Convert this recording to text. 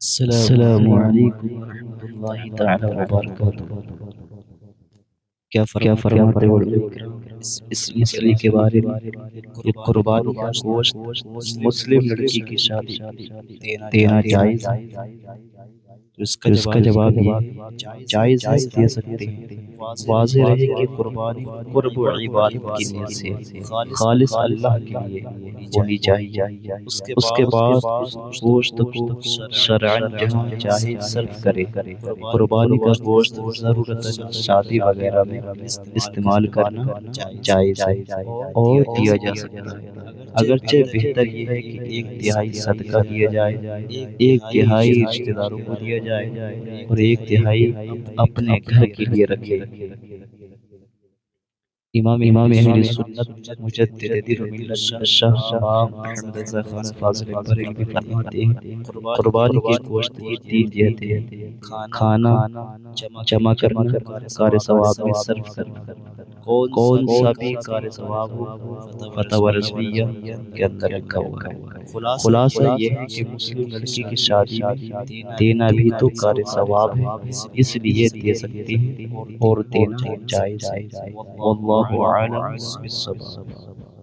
السلام علیکم ورحمۃ اللہ تعالی وبرکاتہ۔ کیا فرماتے ہو علماء کرام اس مسئلے کے بارے میں؟ یہ قربانی کا گوشت مسلم لڑکی کی شادی دینا جائز ہے؟ تو اس کا جواب یہ ہے جائز ہے، دے سکتے ہیں۔ واضح رہے کہ قربانی قرب و عبادت کی نیت سے خالص اللہ کے لیے ہونی چاہیے۔ اس کے بعد اس گوشت کو شرعاً جہاں چاہے صرف کرے۔ قربانی کا گوشت ضرورت شادی وغیرہ میں استعمال کرنا جائز ہے اور دیا جا سکتا ہے۔ اگرچہ بہتر یہ ہے کہ ایک تہائی صدقہ کیا جائے، ایک تہائی رشتہ داروں کو دیا جائے اور ایک تہائی اپنے گھر کے لیے رکھے۔ امام اہل سنت مجدد دین ملت شاہ امام احمد رضا خان فاضل بریلوی فرماتے ہیں قربانی کے گوشت کی تین جہتیں ہیں: کھانا، جمع کرنا، کار ثواب میں صرف کرنا۔ کون سا بھی کار ثواب ہو، فتح رضویہ کے اندر لکھا ہوا ہے۔ خلاصہ یہ ہے کہ مسلم لڑکی کی شادی میں دینا بھی تو کار ثواب ہے، اس لیے دے سکتے ہیں اور دینا جائز ہے۔ واللہ اعلم بالصواب۔